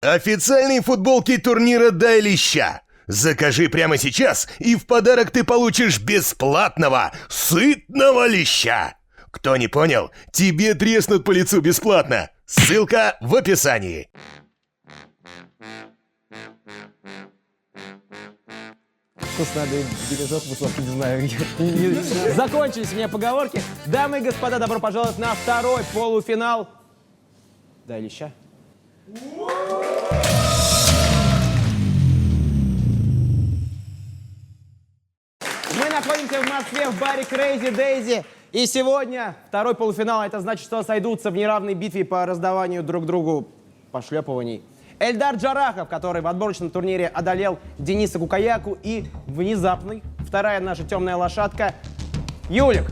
Официальные футболки турнира «Дай леща». Закажи прямо сейчас, и в подарок ты получишь бесплатного, сытного леща. Кто не понял, тебе треснут по лицу бесплатно. Ссылка в описании. Вкусно, надо бережок, выслушать, не знаю. Закончились у меня поговорки. Дамы и господа, добро пожаловать на второй полуфинал. Дай леща. Мы находимся в Москве в баре Crazy Daisy. И сегодня второй полуфинал. Это значит, что сойдутся в неравной битве по раздаванию друг другу пошлепываний. Эльдар Джарахов, который в отборочном турнире одолел Дениса Кукаяку, и внезапный, вторая наша темная лошадка, Юлик.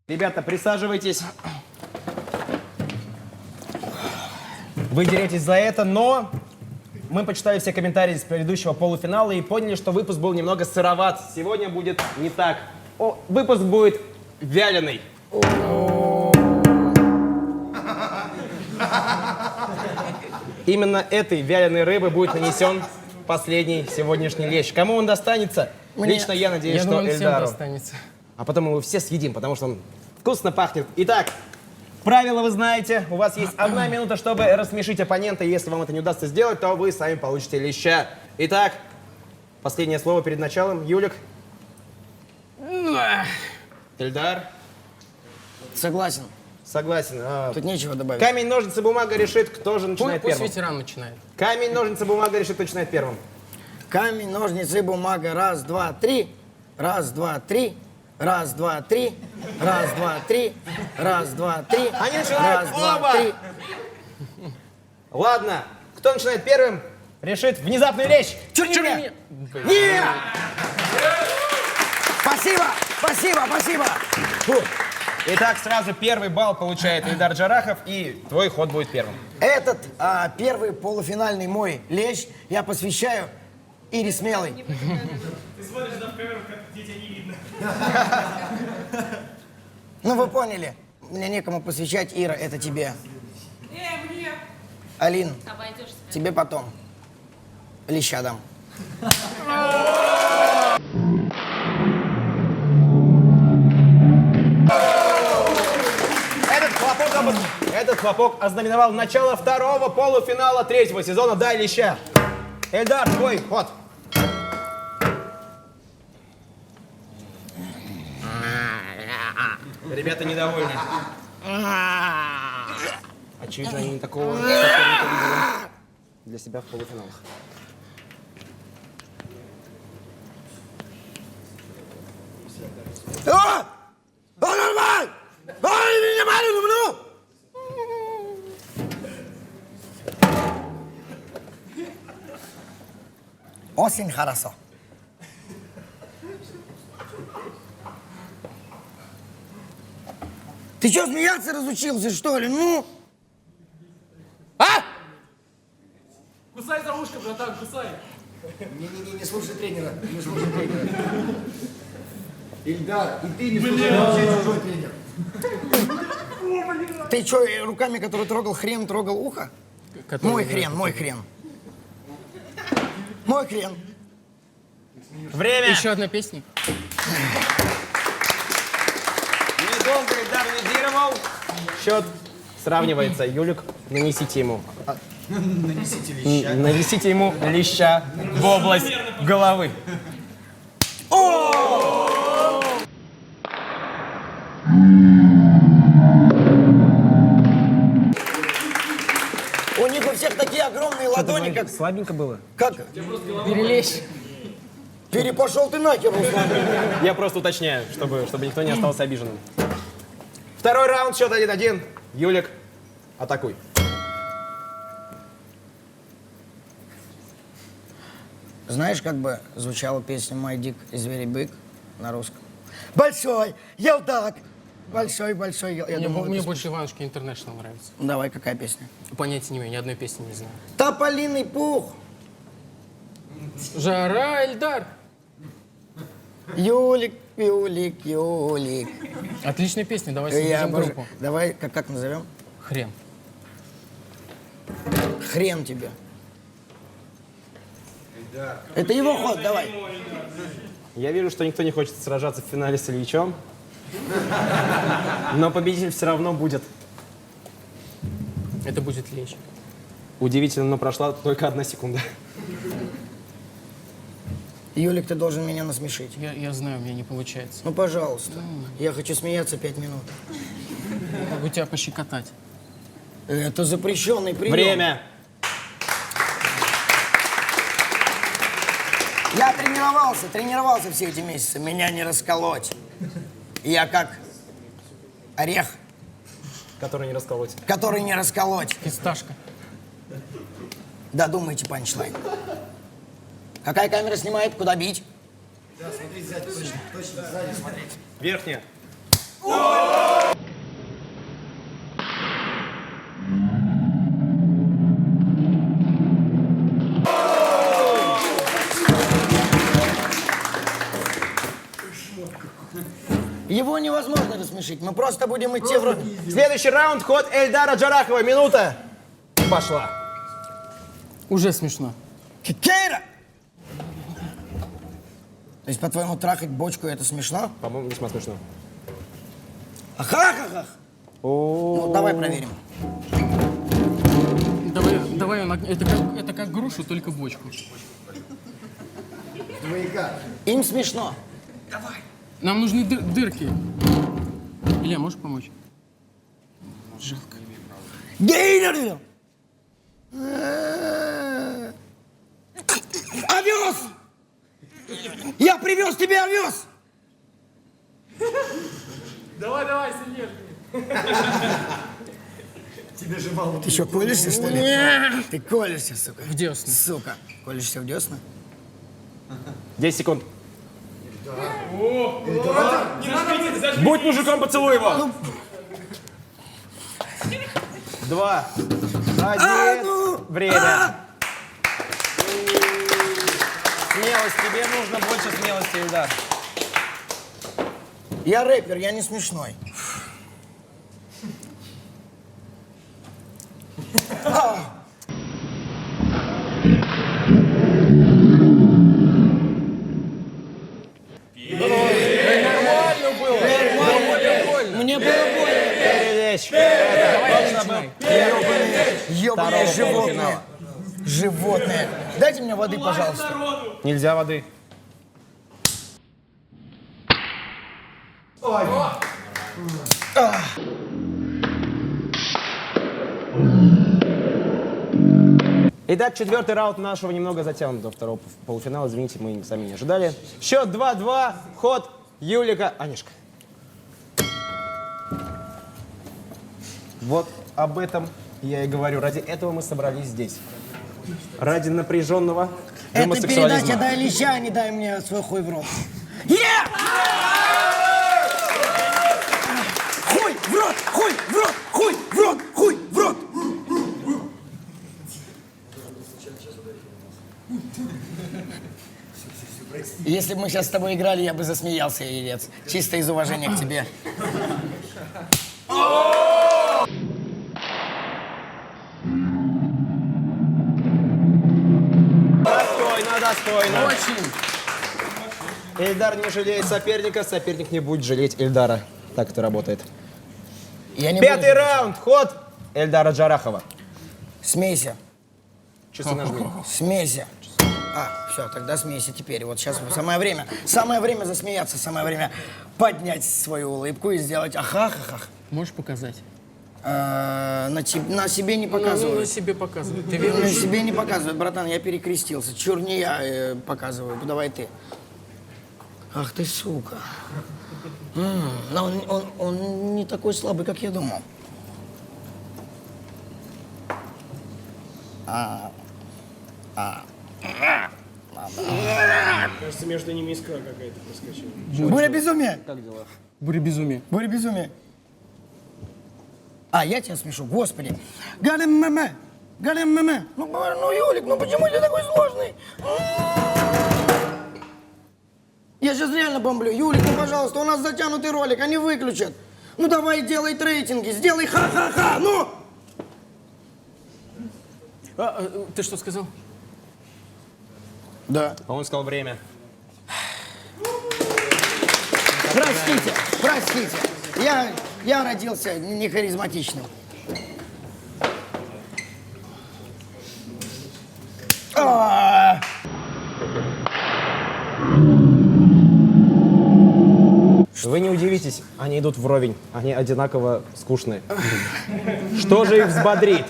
Ребята, присаживайтесь. Вы деретесь за это, но мы почитали все комментарии с предыдущего полуфинала и поняли, что выпуск был немного сыроват. Сегодня будет не так. Выпуск будет вяленый. Именно этой вяленой рыбы будет нанесен последний сегодняшний лещ. Кому он достанется? Лично я надеюсь, что Эльдару. Достанется. А потом мы его все съедим, потому что он вкусно пахнет. Итак, правила вы знаете. У вас есть 1 минута, чтобы рассмешить оппонента. Если вам это не удастся сделать, то вы сами получите леща. Итак, последнее слово перед началом. Юлик. Эльдар. Согласен. Согласен. Тут нечего добавить. Камень, ножницы, бумага решит, кто же начинает Пусть первым. ветеран начинает. Камень, ножницы, бумага решит, кто начинает первым. Камень, ножницы, бумага. Раз, два, три. Раз, два, три. Раз, два, три. Раз, два, три. Раз, два, три. Они начинают Раз, два, оба. три. Ладно. Кто начинает первым, решит внезапную речь. Чурнина! Нет! Спасибо! Спасибо! Спасибо! Фу. Итак, сразу первый балл получает Эльдар Джарахов, и твой ход будет первым. Этот первый полуфинальный мой лещ я посвящаю Ире Смелой. Ты смотришь на камеру, как детей не видно. Ну, вы поняли. Мне некому посвящать, Ира, это тебе. Мне. Алин, Обойдешься. тебе потом. Леща дам. Этот хлопок ознаменовал начало второго полуфинала третьего сезона «Дай леща». Эльдар, твой ход. Ребята недовольны. Очевидно, они такого соперника видели для себя в полуфиналах. Нормально! Очень хорошо. Ты что, смеяться разучился, что ли? Ну? Кусай за ушко, братан, кусай. Не слушай тренера, не слушай тренера. Ильдар, и ты не слушай вообще чужой тренер. Ты что, руками, который трогал хрен, трогал ухо? Мой хрен, мой хрен. Мой хрен. Время. Еще одна песня. Недолго Эльдар лидировал. Счет сравнивается. Юлик, нанесите ему. Нанесите ему леща в область головы. У них у всех такие огромные ладони, как... Слабенько было. Как? Перелезь. Перепошел ты нахер, Руслан. Я просто уточняю, чтобы никто не остался обиженным. Второй раунд, счет 1-1. Юлик, атакуй. Знаешь, как бы звучала песня «My Dick is very big»? на русском. Большой Елдак. Большой я думал, Мне это больше Иванушки Интернешнл нравится. Ну, давай, какая песня? Понятия не имею, ни одной песни не знаю. Тополиный пух. Жара, Эльдар. Юлик, Юлик, Юлик. Отличная песня, давай создадим группу. Давай, как назовем? Хрен. Хрен тебе. Это его ход, давай. Я вижу, что никто не хочет сражаться в финале с Ильичом. Но победитель все равно будет. Это будет Ильич. Удивительно, но прошла только 1 секунда. Юлик, ты должен меня насмешить. Я знаю, у меня не получается. Ну, пожалуйста. Я хочу смеяться 5 минут. Могу тебя пощекотать. Это запрещенный прием. Время. Я тренировался все эти месяцы. Меня не расколоть. Я как орех, Который не расколоть. который не расколоть. Фисташка. Додумайте панчлайн. Какая камера снимает? Куда бить? Верхняя. Его невозможно рассмешить. Мы просто будем идти в... Следующий раунд. Ход Эльдара Джарахова. Минута. Пошла. Уже смешно. Кейра! То есть, по-твоему, трахать бочку — это смешно? По-моему, весьма смешно. Ахахахах! Ну, давай проверим. Давай, это как грушу, только в бочку. Им смешно. Нам нужны дырки. Илья, можешь помочь? Жалко. Гейнер! Овес! Я привез тебе овес! Давай, сильнее. Ты что, колешься, что ли? Ты колешься, сука. В десны. Сука. Колешься в десна? 10 секунд. Будь мужиком, поцелуй его. 2, 1. Время. Смелость. Тебе нужно больше смелости, Ильдар. Я рэпер, я не смешной. Мне было больно. Перелечь. Ёбаные животные. Животные. Дайте мне воды, пожалуйста. Нельзя воды. Итак, 4-й раунд нашего немного затянутого второго полуфинала. Извините, мы сами не ожидали. Счет 2-2. Ход Юлика. Анишка. Вот об этом я и говорю. Ради этого мы собрались здесь. Ради напряженного Это гомосексуализма. передача «Дай леща», а не дай мне свой хуй в рот. Хуй в рот, хуй в рот, хуй в рот, хуй в рот. Если бы мы сейчас с тобой играли, я бы засмеялся, яец. Чисто из уважения к тебе. Достойно. Очень. Эльдар не жалеет соперника, соперник не будет жалеть Эльдара. Так это работает. Я не 5-й раунд. Ход Эльдара Джарахова. Смейся. Часы нажми. Смейся. Все, тогда смейся теперь. Вот сейчас самое время. Самое время засмеяться, самое время поднять свою улыбку и сделать ахахахах. Можешь показать? На себе не Ну, на показывают. себе показывай. Ты На веришь? себе не показывают, братан, я перекрестился. Чур не я показываю, давай ты. Ах ты, сука. Но он не такой слабый, как я думал. Кажется, между ними искра какая-то проскочила. Буря безумия. Буря безумия. Буря безумия. А, я тебя смешу, господи. Галим-маме. Галим-маме. Ну, Юлик, ну почему ты такой сложный? Я сейчас реально бомблю. Юлик, ну, пожалуйста, у нас затянутый ролик, они выключат. Ну, давай, делай рейтинги, сделай ха-ха-ха, ну! Ты что сказал? Да. Он сказал время. Простите, простите. Я родился не харизматичным. Вы не удивитесь, они идут вровень. Они одинаково скучные. Что же их взбодрит?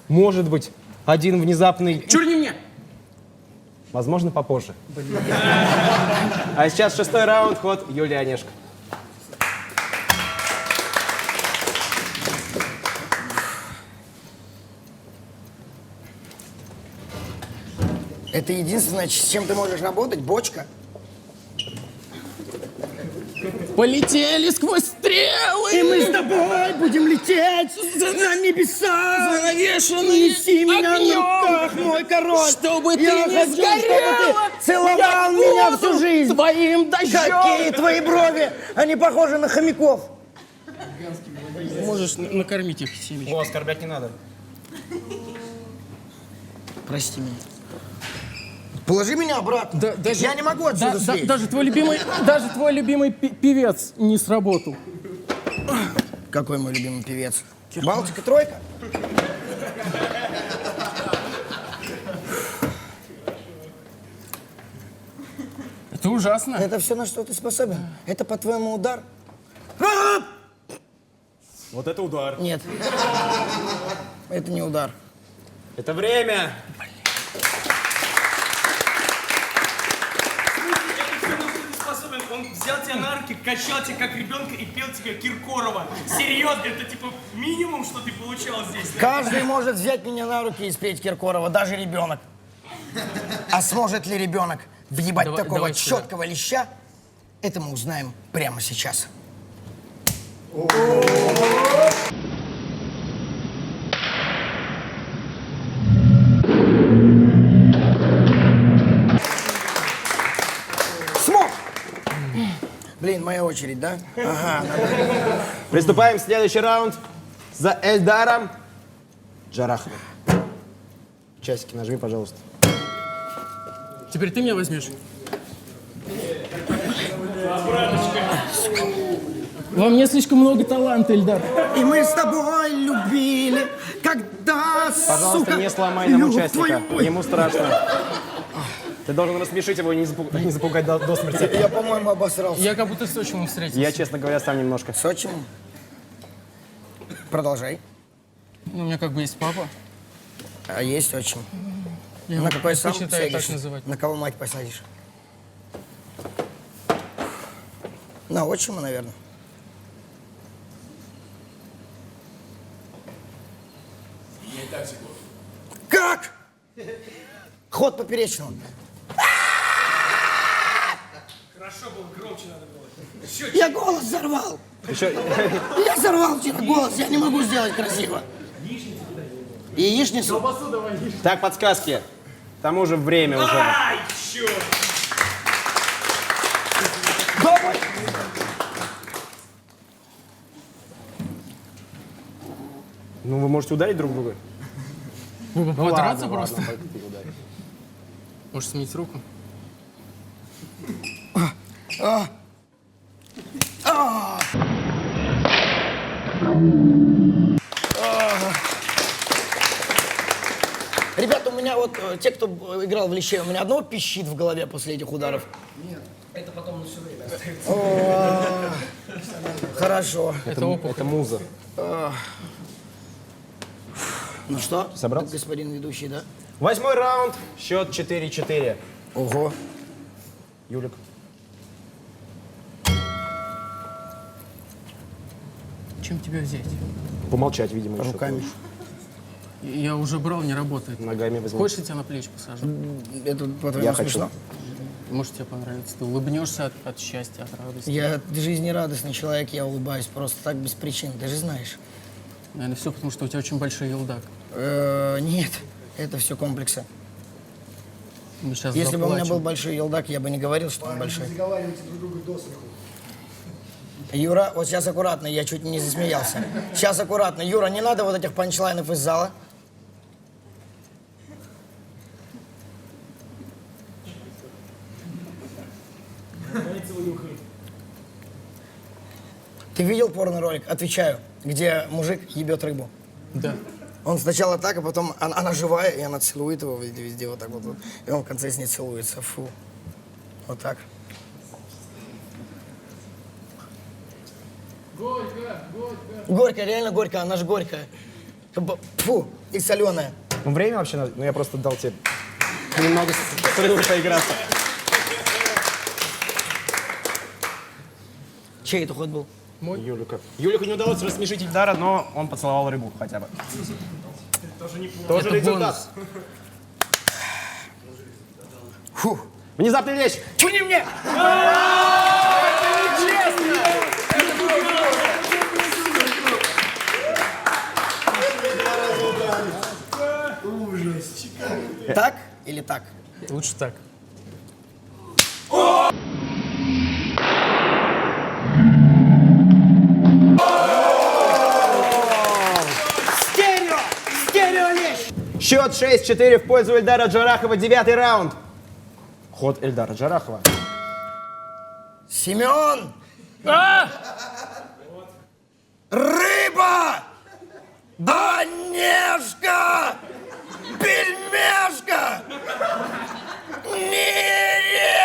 Может быть, один внезапный... Чур не мне! Возможно, попозже. А сейчас 6-й раунд, ход Юлия Онешко. Это единственное, с чем ты можешь работать, бочка. Полетели сквозь стрелы! И мы с тобой будем лететь на небеса. Занавешенные Неси меня огнем, на руках, мой король. Чтобы ты Я не хочу, сгорела, чтобы ты целовал я меня буду всю жизнь. твоим дождем. Какие твои брови, они похожи на хомяков. Можешь накормить их семечками. О, оскорблять не надо. Прости меня. Положи меня обратно. Я не могу отсюда слезть. Даже твой любимый певец не сработал. Какой мой любимый певец? Балтика тройка? Это ужасно. Это все, на что ты способен? Это, по-твоему, удар? Вот это удар. Нет. Это не удар. Это время. Он взял тебя на руки, качал тебя как ребенка и пел тебе Киркорова. Серьезно, это типа минимум, что ты получал здесь. Да? Каждый может взять меня на руки и спеть Киркорова, даже ребенок. А сможет ли ребенок въебать такого давай сюда. четкого леща? Это мы узнаем прямо сейчас. Смог! Блин, моя очередь, да? Ага, надо. Приступаем в следующий раунд за Эльдаром Джараховым. Часики нажми, пожалуйста. Теперь ты меня возьмешь. Во мне слишком много таланта, Эльдар. И мы с тобой любили, когда, Пожалуйста, сука, не сломай нам любовь участника. твою. Ему страшно. Ты должен рассмешить его и не запугать до смерти. Я, по-моему, обосрался. Я как будто с отчимом встретился. Я, честно говоря, сам немножко. С отчимом? Продолжай. Ну, у меня как бы есть папа. А есть отчим. Я На его какой сам предпочитаю так сядешь? называть. На кого мать посадишь? На отчима, наверное. Как? Ход поперечного. Хорошо было, громче надо было. Я голос взорвал. Еще... Я взорвал вчера голос, я не могу сделать красиво. Яичницу? Так, подсказки. К тому же время уже. Ай, черт! Давай. Ну, вы можете ударить друг друга? Подраться Ладно, просто. ладно, ты ударь. Можешь сменить руку. Ребята, у меня вот, те, кто играл в лище, у меня одного пищит в голове после этих ударов. Это потом на все время остается. Хорошо. Это муза. Ну что? Собрался? Господин ведущий, да? 8-й раунд. Счет 4-4. Ого. Юлик. Чем тебя взять? Помолчать, видимо, еще. Руками. Я уже брал, не работает. Ногами возьми. Хочешь, я тебя на плечи посажу? Это, по-твоему, Я хочу. смешно? Может, тебе понравится. Ты улыбнешься от счастья, от радости. Я жизнерадостный человек, я улыбаюсь просто так без причин, ты же знаешь. Наверное, все потому, что у тебя очень большой елдак. Нет, это все комплексы. Мы сейчас Если бы у меня заплачем. был большой елдак, я бы не говорил, что он большой. Юра, вот сейчас аккуратно, я чуть не засмеялся. Сейчас аккуратно. Юра, не надо вот этих панчлайнов из зала. Ты видел порно-ролик? Отвечаю. Где мужик ебет рыбу. Да. Он сначала так, а потом она живая, и она целует его везде вот так вот. И он в конце с ней целуется. Фу. Вот так. Горькая, реально горькая, она же горькая. Фу, и соленая. Ну, время вообще надо. Ну, я просто дал тебе немного с рыбой поиграться. Чей это ход был? Юлика. Юлику не удалось рассмешить Ильдара, но он поцеловал рыбу хотя бы. Тоже Это результат. бонус. Фу. Внезапный лещ. Чё не мне? Так или так? Лучше так. Стерео! Стерео лещ! Счет 6-4 в пользу Эльдара Джарахова. 9-й раунд. Ход Эльдара Джарахова. Семен! Рыба! Онежка! Пельмешка! Нерешка!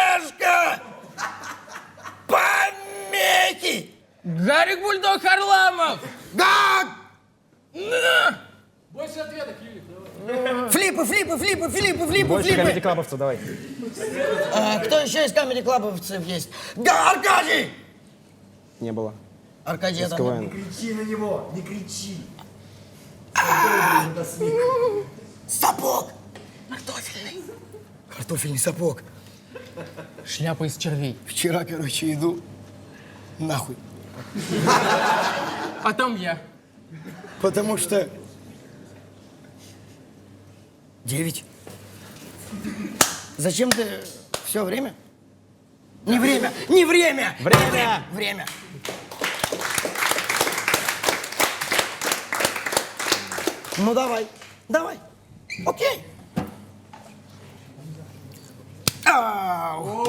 Помехи! Гарик Бульдог Харламов! Гак! Больше ответок, Юлик. Флипы, флипы, флипы, флипы, флипы, Больше флипы! комедий-клабовцев, давай. Кто еще из камеди-клабовцев есть? Да, Аркадий! Не было. Аркадий, это... КВН. Кричи на него, не кричи. Сапог! Картофельный. Картофельный сапог. Шляпа из червей. Вчера, короче, иду нахуй. А там я. Потому что... 9. Зачем ты все время? Не время! Не время! Время! Время! Ну давай, давай. Окей. Ау.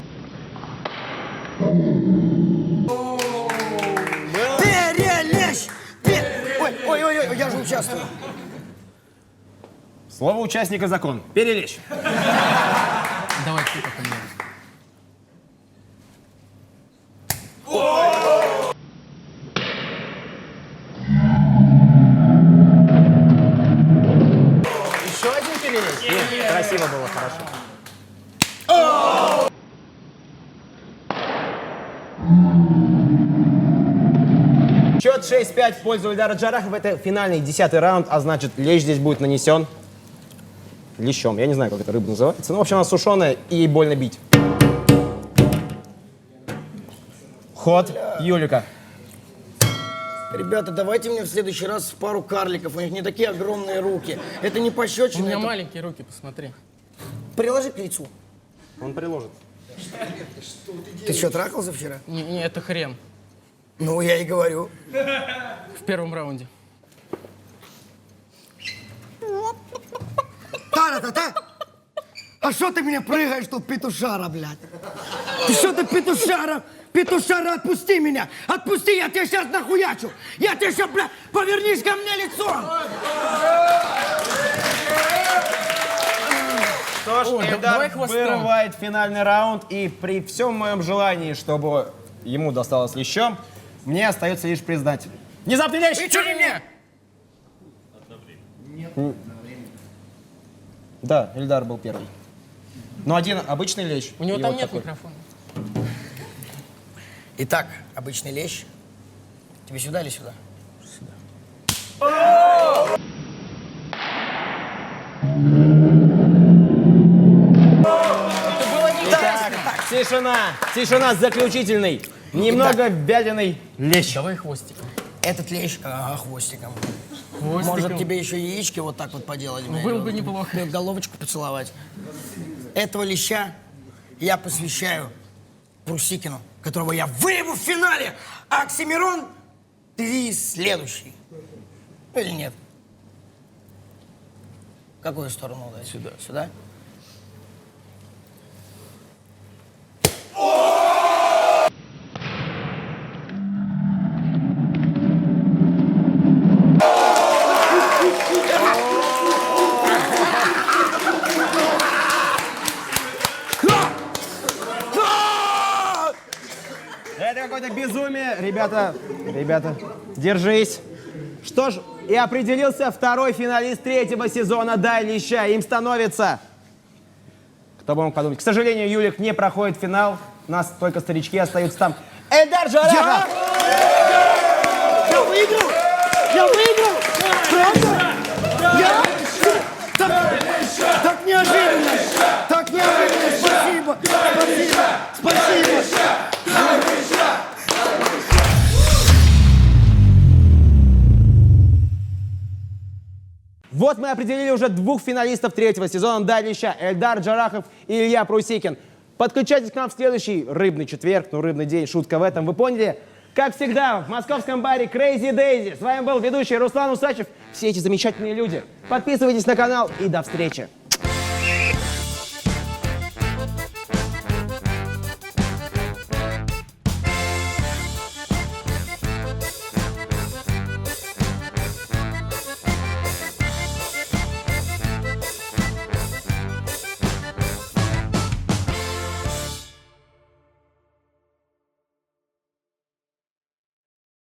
Перелещ! Ой, ой, ой, я же участвую. Слово участника закон. Перелещ. Давай ты пока. Еще один перелещ? Нет, красиво было, хорошо. Счет 6-5 в пользу Эльдара Джарахова. Это финальный 10-й раунд, а значит, лещ здесь будет нанесен лещом. Я не знаю, как эта рыба называется. Ну, в общем, она сушеная и ей больно бить. Ход Юлика. Ребята, давайте мне в следующий раз пару карликов. У них не такие огромные руки. Это не У пощечина. меня это- маленькие руки, посмотри. Приложи к лицу. Он приложит. Ты что, трахался вчера? Не, это хрен. Ну, я и говорю. В первом раунде. Та-та-та! А что ты мне прыгаешь тут, петушара, блядь? Ты что ты, петушара? Петушара, отпусти меня! Отпусти, я тебя сейчас нахуячу! Я тебя сейчас, блядь, повернись ко мне лицом! Что ж, Эльдар давай хвостом. вырывает финальный раунд, и при всем моем желании, чтобы ему досталось лещом, мне остается лишь признать. Внезапный лещ! Ты что не мне? Да, Эльдар был первый. Но один обычный лещ. У него и там вот нет такой. микрофона. Итак, обычный лещ. Тебе сюда или сюда? Это было не Так, Тишина, тишина, заключительный. Немного вяленый лещ. Давай хвостиком. Этот лещ, ага, хвостиком. Хвостиком. Может, тебе еще яички вот так вот поделать? блядь? Было бы неплохо. Да, головочку поцеловать. Этого леща я посвящаю Прусикину, которого я выебу в финале. А Оксимирон, ты следующий. Или нет? В какую сторону дать? Сюда. Сюда? Это какое-то безумие. Ребята, держись. Что ж, и определился второй финалист третьего сезона «Дай леща». Им становится... Кто бы мог подумать. К сожалению, Юлик не проходит финал. У нас только старички остаются там. Эльдар Джарахов! Я выиграл! Я выиграл! Правда? Я? Так неожиданно! Так неожиданно! Спасибо! Спасибо! Спасибо! Вот мы определили уже двух финалистов третьего сезона «Дай леща» — Эльдар Джарахов и Илья Прусикин. Подключайтесь к нам в следующий рыбный четверг, рыбный день, шутка в этом, вы поняли? Как всегда, в московском баре Crazy Daisy. С вами был ведущий Руслан Усачев. Все эти замечательные люди. Подписывайтесь на канал и до встречи.